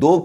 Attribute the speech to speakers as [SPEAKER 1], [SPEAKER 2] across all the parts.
[SPEAKER 1] 2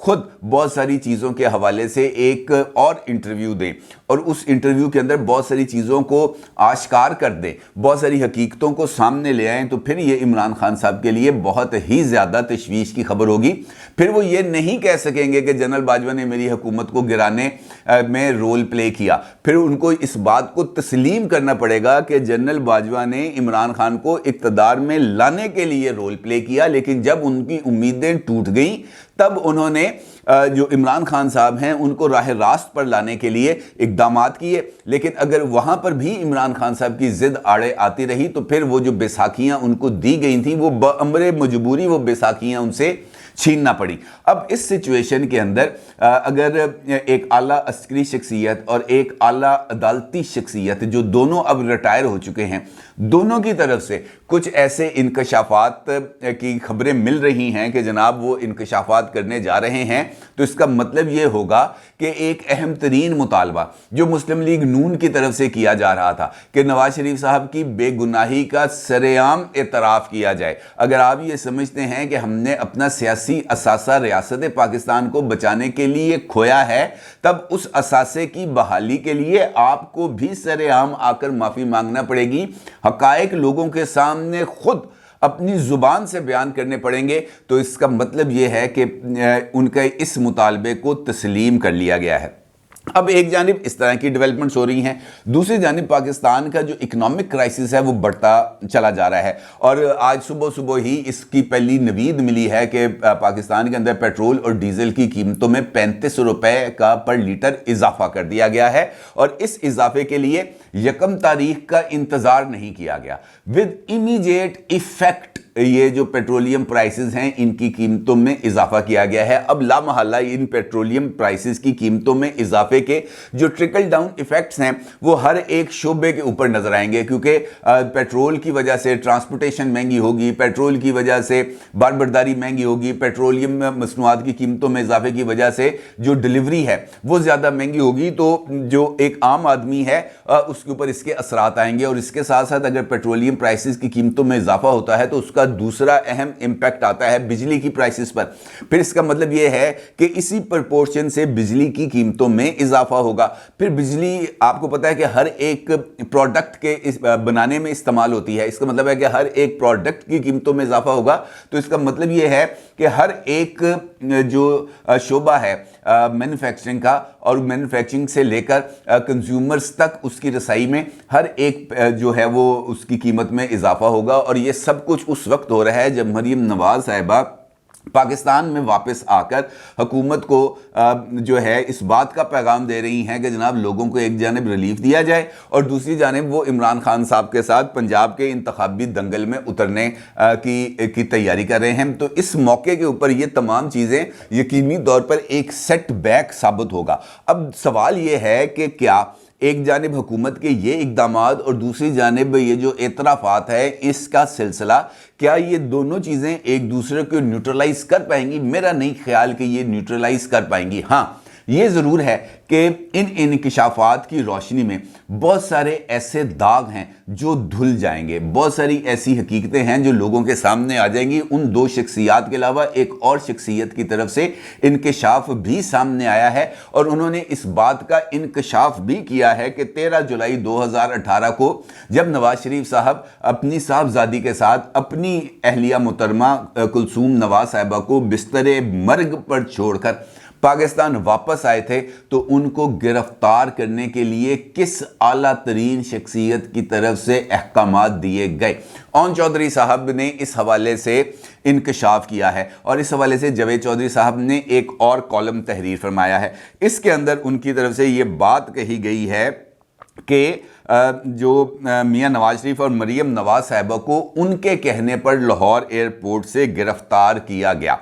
[SPEAKER 1] خود بہت ساری چیزوں کے حوالے سے ایک اور انٹرویو دیں اور اس انٹرویو کے اندر بہت ساری چیزوں کو آشکار کر دیں, بہت ساری حقیقتوں کو سامنے لے آئیں, تو پھر یہ عمران خان صاحب کے لیے بہت ہی زیادہ تشویش کی خبر ہوگی. پھر وہ یہ نہیں کہہ سکیں گے کہ جنرل باجوہ نے میری حکومت کو گرانے میں رول پلے کیا. پھر ان کو اس بات کو تسلیم کرنا پڑے گا کہ جنرل باجوہ نے عمران خان کو اقتدار میں لانے کے لیے رول پلے کیا, لیکن جب ان کی امیدیں ٹوٹ گئیں تب انہوں نے جو عمران خان صاحب ہیں ان کو راہ راست پر لانے کے لیے اقدامات کیے. لیکن اگر وہاں پر بھی عمران خان صاحب کی ضد آڑے آتی رہی تو پھر وہ جو بیساکھیاں ان کو دی گئی تھیں وہ بامر مجبوری وہ بیساکھیاں ان سے چھیننا پڑی. اب اس سچویشن کے اندر اگر ایک اعلیٰ عسکری شخصیت اور ایک اعلیٰ عدالتی شخصیت جو دونوں اب ریٹائر ہو چکے ہیں, دونوں کی طرف سے کچھ ایسے انکشافات کی خبریں مل رہی ہیں کہ جناب وہ انکشافات کرنے جا رہے ہیں, تو اس کا مطلب یہ ہوگا کہ ایک اہم ترین مطالبہ جو مسلم لیگ نون کی طرف سے کیا جا رہا تھا کہ نواز شریف صاحب کی بے گناہی کا سرعام اعتراف کیا جائے. اگر آپ یہ سمجھتے ہیں کہ ہم نے اپنا سیاسی اثاثہ ریاست پاکستان کو بچانے کے لیے کھویا ہے, تب اس اثاثے کی بحالی کے لیے آپ کو بھی سرعام آ کر معافی مانگنا پڑے گی, حقائق لوگوں کے سامنے خود اپنی زبان سے بیان کرنے پڑیں گے. تو اس کا مطلب یہ ہے کہ ان کے اس مطالبے کو تسلیم کر لیا گیا ہے. اب ایک جانب اس طرح کی ڈیولپمنٹس ہو رہی ہیں, دوسری جانب پاکستان کا جو اکنامک کرائسس ہے وہ بڑھتا چلا جا رہا ہے, اور آج صبح ہی اس کی پہلی نوید ملی ہے کہ پاکستان کے اندر پیٹرول اور ڈیزل کی قیمتوں میں 35 روپے کا پر لیٹر اضافہ کر دیا گیا ہے, اور اس اضافے کے لیے 1 تاریخ کا انتظار نہیں کیا گیا. ود امیڈیٹ ایفیکٹ یہ جو پیٹرولیم پرائسز ہیں ان کی قیمتوں میں اضافہ کیا گیا ہے. اب لا محالہ ان پیٹرولیم پرائسز کی قیمتوں میں اضافے کے جو ٹرکل ڈاؤن ایفیکٹس ہیں وہ ہر ایک شعبے کے اوپر نظر آئیں گے, کیونکہ پیٹرول کی وجہ سے ٹرانسپورٹیشن مہنگی ہوگی, پیٹرول کی وجہ سے باربرداری مہنگی ہوگی, پیٹرولیم مصنوعات کی قیمتوں میں اضافے کی وجہ سے جو ڈیلیوری ہے وہ زیادہ مہنگی ہوگی, تو جو ایک عام آدمی ہے اس کے اوپر اس کے اثرات آئیں گے. اور اس کے ساتھ ساتھ اگر پیٹرولیم پرائسز کی قیمتوں میں اضافہ ہوتا ہے تو اس کا دوسرا اہم امپیکٹ آتا ہے بجلی کی پرائسز پر. پھر اس کا مطلب یہ ہے کہ اسی پرپورشن سے بجلی کی قیمتوں میں اضافہ ہوگا. پھر بجلی آپ کو پتا ہے کہ ہر ایک پروڈکٹ کے بنانے میں استعمال ہوتی ہے, اس کا مطلب ہے کہ ہر ایک پروڈکٹ کی قیمتوں میں اضافہ ہوگا. تو اس کا مطلب یہ ہے کہ ہر ایک جو شعبہ ہے مینوفیکچرنگ کا, اور مینوفیکچرنگ سے لے کر کنزیومرز تک اس کی رسائی میں ہر ایک جو ہے وہ اس کی قیمت میں اضافہ ہوگا. اور یہ سب کچھ اس وقت ہو رہا ہے جب مریم نواز صاحبہ پاکستان میں واپس آ کر حکومت کو جو ہے اس بات کا پیغام دے رہی ہیں کہ جناب لوگوں کو ایک جانب ریلیف دیا جائے, اور دوسری جانب وہ عمران خان صاحب کے ساتھ پنجاب کے انتخابی دنگل میں اترنے کی تیاری کر رہے ہیں. تو اس موقع کے اوپر یہ تمام چیزیں یقینی طور پر ایک سیٹ بیک ثابت ہوگا. اب سوال یہ ہے کہ کیا ایک جانب حکومت کے یہ اقدامات اور دوسری جانب یہ جو اعترافات ہے اس کا سلسلہ, کیا یہ دونوں چیزیں ایک دوسرے کو نیوٹرلائز کر پائیں گی؟ میرا نہیں خیال کہ یہ نیوٹرلائز کر پائیں گی. ہاں یہ ضرور ہے کہ ان انکشافات کی روشنی میں بہت سارے ایسے داغ ہیں جو دھل جائیں گے, بہت ساری ایسی حقیقتیں ہیں جو لوگوں کے سامنے آ جائیں گی. ان دو شخصیات کے علاوہ ایک اور شخصیت کی طرف سے انکشاف بھی سامنے آیا ہے, اور انہوں نے اس بات کا انکشاف بھی کیا ہے کہ 13 جولائی 2018 کو جب نواز شریف صاحب اپنی صاحبزادی کے ساتھ اپنی اہلیہ محترمہ کلثوم نواز صاحبہ کو بستر مرگ پر چھوڑ کر پاکستان واپس آئے تھے تو ان کو گرفتار کرنے کے لیے کس اعلیٰ ترین شخصیت کی طرف سے احکامات دیے گئے. اون چودھری صاحب نے اس حوالے سے انکشاف کیا ہے, اور اس حوالے سے جاوید چودھری صاحب نے ایک اور کالم تحریر فرمایا ہے. اس کے اندر ان کی طرف سے یہ بات کہی گئی ہے کہ جو میاں نواز شریف اور مریم نواز صاحبہ کو ان کے کہنے پر لاہور ایئرپورٹ سے گرفتار کیا گیا.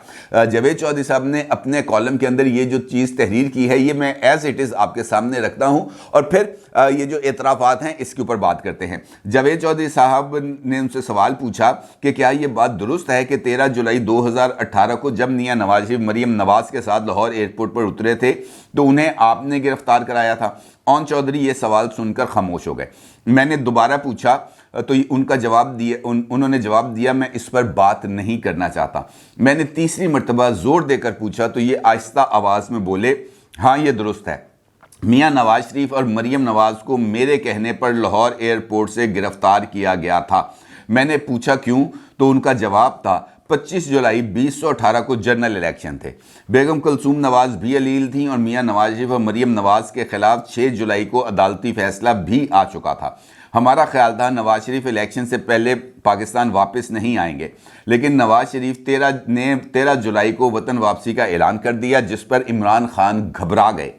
[SPEAKER 1] جاوید چودھری صاحب نے اپنے کالم کے اندر یہ جو چیز تحریر کی ہے یہ میں ایز اٹ از آپ کے سامنے رکھتا ہوں, اور پھر یہ جو اعترافات ہیں اس کے اوپر بات کرتے ہیں. جاوید چودھری صاحب نے ان سے سوال پوچھا کہ کیا یہ بات درست ہے کہ 13 جولائی 2018 کو جب میاں نواز شریف مریم نواز کے ساتھ لاہور ایئرپورٹ پر اترے تھے تو انہیں آپ نے گرفتار کرایا تھا؟ اون چودھری یہ سوال سن کر خاموش ہو گئے. میں نے دوبارہ پوچھا تو ان کا جواب دیا، انہوں نے جواب دیا میں اس پر بات نہیں کرنا چاہتا۔ میں نے تیسری مرتبہ زور دے کر پوچھا تو یہ آہستہ آواز میں بولے ہاں یہ درست ہے، میاں نواز شریف اور مریم نواز کو میرے کہنے پر لاہور ایئرپورٹ سے گرفتار کیا گیا تھا۔ میں نے پوچھا کیوں تو ان کا جواب تھا 25 جولائی 2018 کو جنرل الیکشن تھے، بیگم کلثوم نواز بھی علیل تھیں اور میاں نواز شریف اور مریم نواز کے خلاف 6 جولائی کو عدالتی فیصلہ بھی آ چکا تھا۔ ہمارا خیال تھا نواز شریف الیکشن سے پہلے پاکستان واپس نہیں آئیں گے، لیکن نواز شریف 13 جولائی کو وطن واپسی کا اعلان کر دیا، جس پر عمران خان گھبرا گئے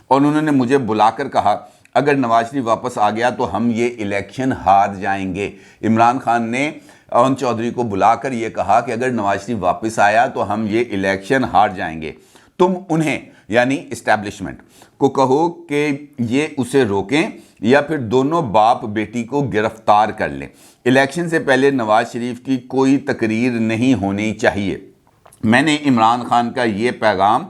[SPEAKER 1] اور انہوں نے مجھے بلا کر کہا اگر نواز شریف واپس آ گیا تو ہم یہ الیکشن ہار جائیں گے۔ عمران خان نے اون چودھری کو بلا کر یہ کہا کہ اگر نواز شریف واپس آیا تو ہم یہ الیکشن ہار جائیں گے، تم انہیں یعنی اسٹیبلشمنٹ کو کہو کہ یہ اسے روکیں یا پھر دونوں باپ بیٹی کو گرفتار کر لیں۔ الیکشن سے پہلے نواز شریف کی کوئی تقریر نہیں ہونی چاہیے۔ میں نے عمران خان کا یہ پیغام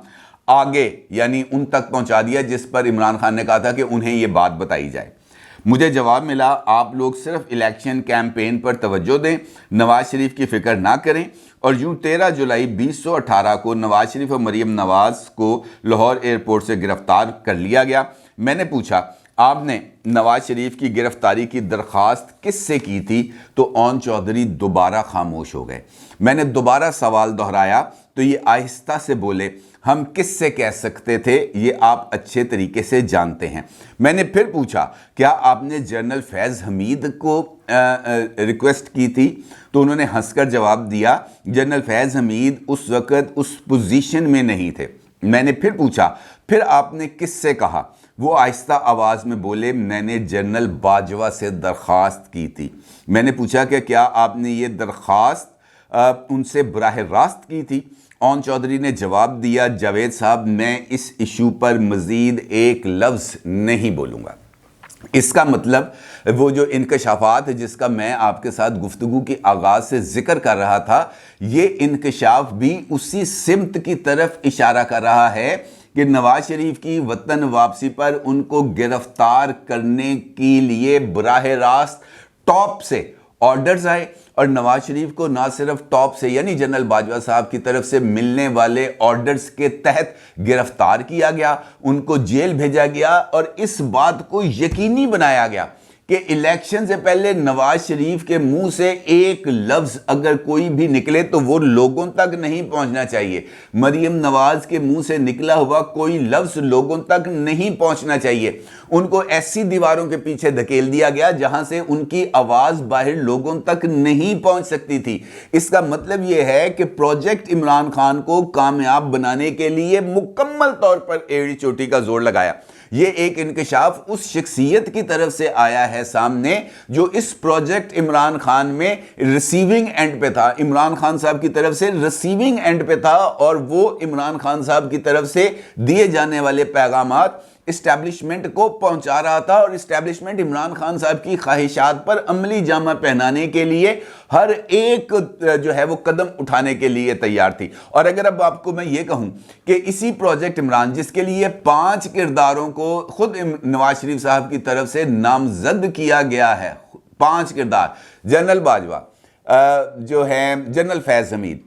[SPEAKER 1] آگے یعنی ان تک پہنچا دیا، جس پر عمران خان نے کہا تھا کہ انہیں یہ بات بتائی جائے۔ مجھے جواب ملا آپ لوگ صرف الیکشن کیمپین پر توجہ دیں، نواز شریف کی فکر نہ کریں، اور یوں 13 جولائی 2018 کو نواز شریف اور مریم نواز کو لاہور ایئرپورٹ سے گرفتار کر لیا گیا۔ میں نے پوچھا آپ نے نواز شریف کی گرفتاری کی درخواست کس سے کی تھی تو اون چودھری دوبارہ خاموش ہو گئے۔ میں نے دوبارہ سوال دہرایا تو یہ آہستہ سے بولے ہم کس سے کہہ سکتے تھے، یہ آپ اچھے طریقے سے جانتے ہیں۔ میں نے پھر پوچھا کیا آپ نے جنرل فیض حمید کو ریکویسٹ کی تھی تو انہوں نے ہنس کر جواب دیا جنرل فیض حمید اس وقت اس پوزیشن میں نہیں تھے۔ میں نے پھر پوچھا پھر آپ نے کس سے کہا؟ وہ آہستہ آواز میں بولے میں نے جنرل باجوہ سے درخواست کی تھی۔ میں نے پوچھا کہ کیا آپ نے یہ درخواست ان سے براہ راست کی تھی؟ اون چودھری نے جواب دیا جاوید صاحب میں اس ایشو پر مزید ایک لفظ نہیں بولوں گا۔ اس کا مطلب وہ جو انکشافات جس کا میں آپ کے ساتھ گفتگو کی آغاز سے ذکر کر رہا تھا، یہ انکشاف بھی اسی سمت کی طرف اشارہ کر رہا ہے کہ نواز شریف کی وطن واپسی پر ان کو گرفتار کرنے کے لیے براہ راست ٹاپ سے آرڈرز آئے، اور نواز شریف کو نہ صرف ٹاپ سے یعنی جنرل باجوہ صاحب کی طرف سے ملنے والے آرڈرز کے تحت گرفتار کیا گیا، ان کو جیل بھیجا گیا، اور اس بات کو یقینی بنایا گیا کہ الیکشن سے پہلے نواز شریف کے منہ سے ایک لفظ اگر کوئی بھی نکلے تو وہ لوگوں تک نہیں پہنچنا چاہیے۔ مریم نواز کے منہ سے نکلا ہوا کوئی لفظ لوگوں تک نہیں پہنچنا چاہیے۔ ان کو ایسی دیواروں کے پیچھے دھکیل دیا گیا جہاں سے ان کی آواز باہر لوگوں تک نہیں پہنچ سکتی تھی۔ اس کا مطلب یہ ہے کہ پروجیکٹ عمران خان کو کامیاب بنانے کے لیے مکمل طور پر ایڑی چوٹی کا زور لگایا۔ یہ ایک انکشاف اس شخصیت کی طرف سے آیا ہے سامنے جو اس پروجیکٹ عمران خان میں ریسیونگ اینڈ پہ تھا، عمران خان صاحب کی طرف سے ریسیونگ اینڈ پہ تھا، اور وہ عمران خان صاحب کی طرف سے دیے جانے والے پیغامات اسٹیبلشمنٹ کو پہنچا رہا تھا، اور اسٹیبلشمنٹ عمران خان صاحب کی خواہشات پر عملی جامہ پہنانے کے لیے ہر ایک جو ہے وہ قدم اٹھانے کے لیے تیار تھی۔ اور اگر اب آپ کو میں یہ کہوں کہ اسی پروجیکٹ عمران جس کے لیے 5 کرداروں کو خود نواز شریف صاحب کی طرف سے نامزد کیا گیا ہے، 5 کردار، جنرل باجوہ جو ہے، جنرل فیض حمید،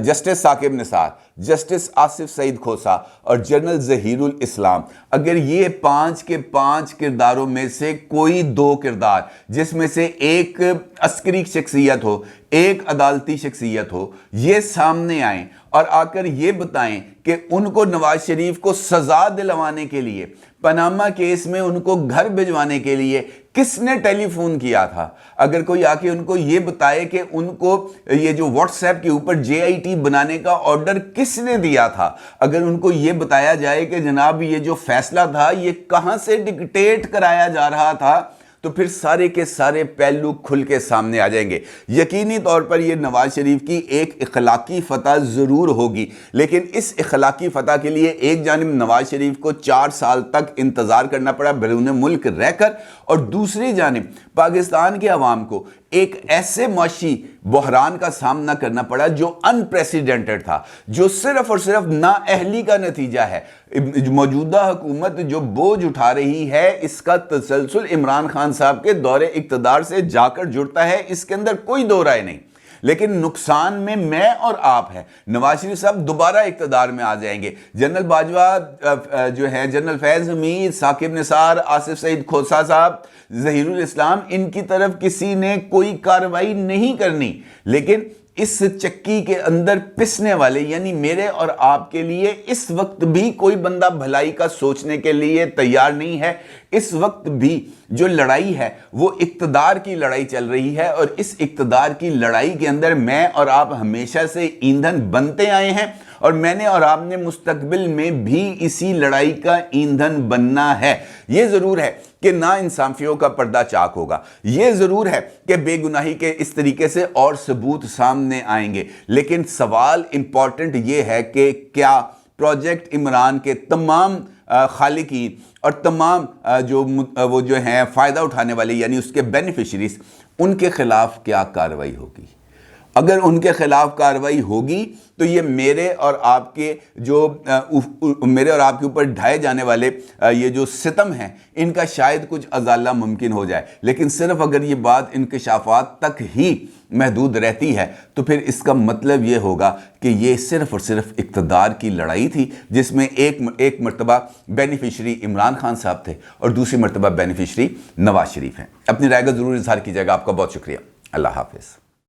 [SPEAKER 1] جسٹس ثاقب نثار، جسٹس آصف سعید کھوسا اور جنرل ظہیر الاسلام، اگر یہ 5 کے 5 کرداروں میں سے کوئی 2 کردار جس میں سے ایک عسکری شخصیت ہو، ایک عدالتی شخصیت ہو، یہ سامنے آئیں اور آ کر یہ بتائیں کہ ان کو نواز شریف کو سزا دلوانے کے لیے، پاناما کیس میں ان کو گھر بھجوانے کے لیے کس نے ٹیلی فون کیا تھا، اگر کوئی آ کے ان کو یہ بتائے کہ ان کو یہ جو واٹس ایپ کے اوپر JIT بنانے کا آرڈر کس نے دیا تھا، اگر ان کو یہ بتایا جائے کہ جناب یہ جو فیصلہ تھا یہ کہاں سے ڈکٹیٹ کرایا جا رہا تھا، تو پھر سارے کے سارے پہلو کھل کے سامنے آ جائیں گے۔ یقینی طور پر یہ نواز شریف کی ایک اخلاقی فتح ضرور ہوگی، لیکن اس اخلاقی فتح کے لیے ایک جانب نواز شریف کو 4 سال تک انتظار کرنا پڑا بیرون ملک رہ کر، اور دوسری جانب پاکستان کے عوام کو ایک ایسے معاشی بحران کا سامنا کرنا پڑا جو انپریسیڈنٹڈ تھا، جو صرف اور صرف نااہلی کا نتیجہ ہے۔ موجودہ حکومت جو بوجھ اٹھا رہی ہے اس کا تسلسل عمران خان صاحب کے دور اقتدار سے جا کر جڑتا ہے، اس کے اندر کوئی دو رائے نہیں۔ لیکن نقصان میں اور آپ ہے۔ نواز شریف صاحب دوبارہ اقتدار میں آ جائیں گے، جنرل باجوہ جو ہے، جنرل فیض حمید، ثاقب نثار، آصف سعید کھوسہ صاحب، ظہیر الاسلام، ان کی طرف کسی نے کوئی کارروائی نہیں کرنی، لیکن اس چکی کے اندر پسنے والے یعنی میرے اور آپ کے لیے اس وقت بھی کوئی بندہ بھلائی کا سوچنے کے لیے تیار نہیں ہے۔ اس وقت بھی جو لڑائی ہے وہ اقتدار کی لڑائی چل رہی ہے، اور اس اقتدار کی لڑائی کے اندر میں اور آپ ہمیشہ سے ایندھن بنتے آئے ہیں، اور میں نے اور آپ نے مستقبل میں بھی اسی لڑائی کا ایندھن بننا ہے۔ یہ ضرور ہے کہ نا انصافیوں کا پردہ چاک ہوگا، یہ ضرور ہے کہ بے گناہی کے اس طریقے سے اور ثبوت سامنے آئیں گے، لیکن سوال امپورٹنٹ یہ ہے کہ کیا پروجیکٹ عمران کے تمام خالقین اور تمام وہ جو ہیں فائدہ اٹھانے والے یعنی اس کے بینیفیشریز، ان کے خلاف کیا کارروائی ہوگی؟ اگر ان کے خلاف کارروائی ہوگی تو یہ میرے اور آپ کے اوپر ڈھائے جانے والے یہ جو ستم ہیں ان کا شاید کچھ ازالہ ممکن ہو جائے، لیکن صرف اگر یہ بات انکشافات تک ہی محدود رہتی ہے تو پھر اس کا مطلب یہ ہوگا کہ یہ صرف اور صرف اقتدار کی لڑائی تھی، جس میں ایک مرتبہ بینیفیشری عمران خان صاحب تھے اور دوسری مرتبہ بینیفیشری نواز شریف ہیں۔ اپنی رائے کا ضرور اظہار کیجیے گا۔ آپ کا بہت شکریہ۔ اللہ حافظ۔